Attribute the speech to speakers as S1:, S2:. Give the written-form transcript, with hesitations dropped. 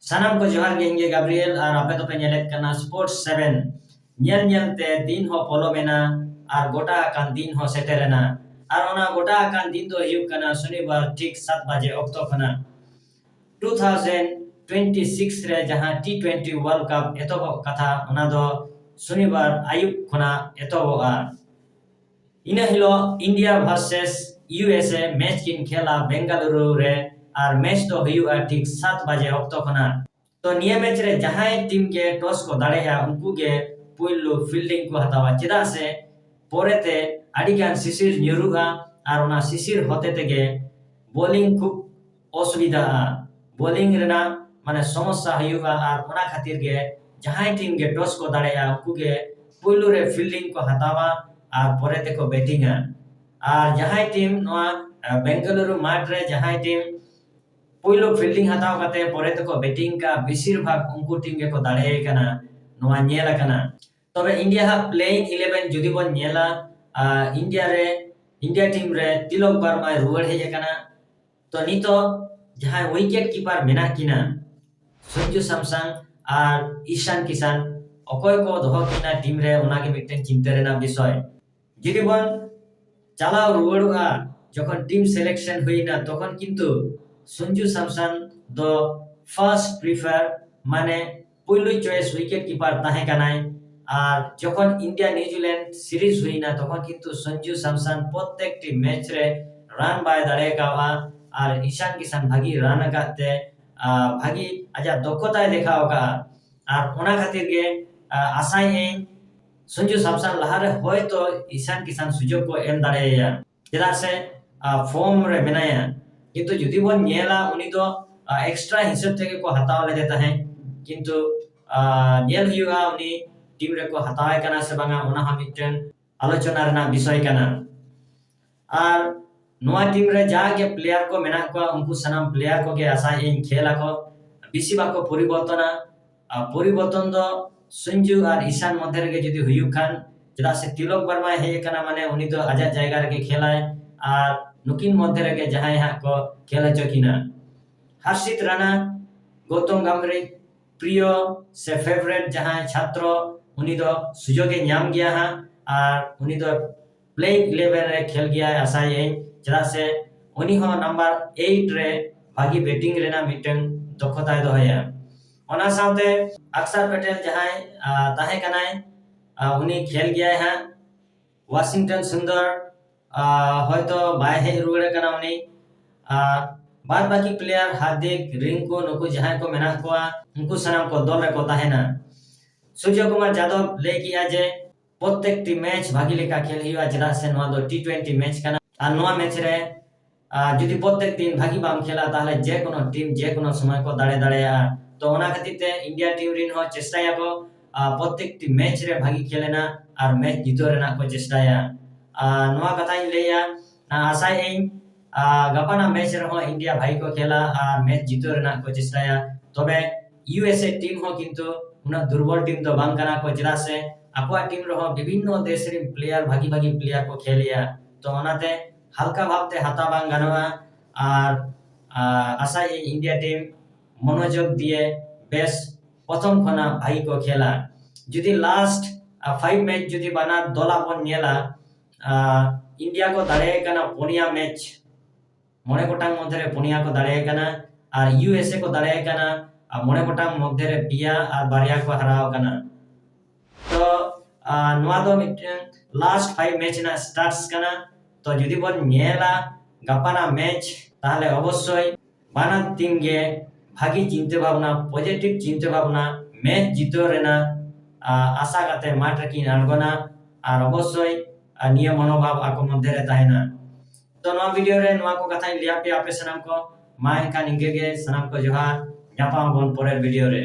S1: Sanam ko johar ge inge Gabriel ar ape to pe nyelet kana Sports 7 nyel te din ho polo mena ar gota akan din ho seterena ar ona gota akan din do huyuk kana shonibar ठीक 7 baje okto khana 2026 re jaha T20 World Cup etobo katha ona do shonibar ayub khona etoboa ina hilo India versus USA match kin khela Bengaluru re R match তো হইয়া ঠিক 7 বাজে অক্ত খনা তো নিয়ে match রে যাহাই টিম কে টস को দাঁড়ায়া উনকু गे পুইলো ফিল্ডিং को हतावा चेदा से পরেতে আডিগান শিশির নিরুগা আর ওনা শিশির হতে থেকে বোলিং খুব অসুবিধা বোলিং রেনা মানে সমস্যা হইয়া আর ওনা খাতির गे যাহাই টিম गे টস को দাঁড়ায়া উনকু गे পুইলো রে ফিল্ডিং को हतावा আর পরেতে को ব্যাটিংা আর যাহাই টিম নোয়া বেঙ্গালুরু মাঠ রে যাহাই টিম पुइलो फील्डिंग हताव कते परे तको बैटिंग का बेसिर भाग उनको टीम के को दाड़े कना नोआ नेला कना तबे इंडिया हा प्लेइंग 11 जुदी बन नेला इंडिया टीम रे तिलक वर्मा रुवाड़ हे कना तो नितो जहां विकेट कीपर मेना किना संजू सैमसन और ईशान किसान अकय को दोह किना टीम रे ओना के मिटन चिंता रेना विषय जुदी बन चालाव रुवाड़ुआ जखन टीम सिलेक्शन हुईना तखन किंतु संजू सैमसन दो फर्स्ट प्रिफर माने पुइलो चॉइस विकेट कीपर ताहे कानाय আর যখন ইন্ডিয়া নিউজিল্যান্ড সিরিজ হইনা তখন কিন্তু সঞ্জু স্যামসন প্রত্যেকটি ম্যাচ রে রান বাই দাঁড়ে গাওয়া আর ঈশান কিষান ভাগি রান গাতে ভাগি আজা দক্ষতায় দেখাও কা আর ওনা খাতির গে আশাই এই সঞ্জু স্যামসন লাহারে হয়তো ঈশান কিষান সুযোগ को এম দাঁড়ায়া যেটা সে ফর্ম রে বেনায়া किंतु जुदी बन नेला उनी तो एक्स्ट्रा हिसाब থেকে को हताव ले देता है किंतु नेल हुआ उनी टीम रे को हताव कना से बांगा ओना हम मिटन आलोचना रना विषय कना और नोआ टीम रे जागे प्लेयर को मेना को उनको सनाम प्लेयर को के आशा इन खेला को बेसी बाको परिवर्तन दो संजू और ईशान मध्य रे जुदी हुयु खान जदा से तिलक वर्मा हे कना माने उनी तो आजाद जायगा रे खेलाय और नुकिन मध्य रे जहां यहां को खेला चकिना हर्षित राणा गौतम गंभीर प्रिय से फेवरेट जहां छात्र उनी दो सुजोगे नाम गया है और उनी दो प्लेइंग 11 रे खेल गया है आशा ये जरा से उनी हो नंबर 8 रे भागी बैटिंग रेना मिटन दक्षता दो है ओना साथे अक्षर पटेल जहां ताहे कनाय उनी खेल गया है वाशिंगटन सुंदर হয়তো বাইরে রুড়ে কানা উনি बाद बाकी प्लेयर हार्दिक रिंकू नुकु जहां को मेना कोआ उनको सनाम को दल रे को ताहेना सूर्य कुमार यादव ले किया जे प्रत्येकटी मैच भागी लेका खेल हिवा जरा से नोआ दो टी20 मैच काना আর नोआ मैच रे যদি প্রত্যেক দিন ভাগি বাম খেলা তাহলে যে কোনো টিম যে কোনো সময় को দাঁড়ে দাঁড়ায়া তো ওনা খাতিতে ইন্ডিয়া টিম রিন हो চেষ্টায়া को প্রত্যেকটি मैच রে ভাগি খেলেনা আর मैच জিতো রেনা को চেষ্টায়া नोआ कथा लेया आशा इन गपाना मैच रहो इंडिया भाई को खेला और मैच जीतो रेना को चेष्टाया तबे यूएसए टीम हो किंतु उना दुर्बल टीम तो बांग कना को जरा से आपवा टीम रहो विभिन्न देश रे प्लेयर भागी प्लेयर को खेलिया तो ओनाते हल्का भावते हाता बांग गानवा और आशा इंडिया टीम मनोयोग दिए बेस प्रथम खना भाई को खेला जदि लास्ट 5 मैच जदि बाना दला बन नेला इंडिया को दाड़े कना पुनिया मैच मोने गोटांग मध्य रे पुनिया को दाड़े कना और यूएसए को दाड़े कना मोने गोटांग मध्य रे पिया और बारिया को हराव कना तो नोआ दो लास्ट 5 मैच ना स्टार्ट्स कना तो जदि बन नेला गापाना मैच ताहले अवश्य बाना टीम गे भागी चिंता भावना पॉजिटिव चिंता भावना मैच जीतो रेना आशा करते माठ रखी आंगोना और अवश्य नियम मनोभाव आको मध्य रे ताहेना तो नवा वीडियो रे नवा को कथा लिया पे आपे सनाम को माय का निंगे गे सनाम को जोहार ᱧᱟᱯᱟᱢ ᱵᱚᱱ ᱯᱚᱨᱮᱨ वीडियो रे।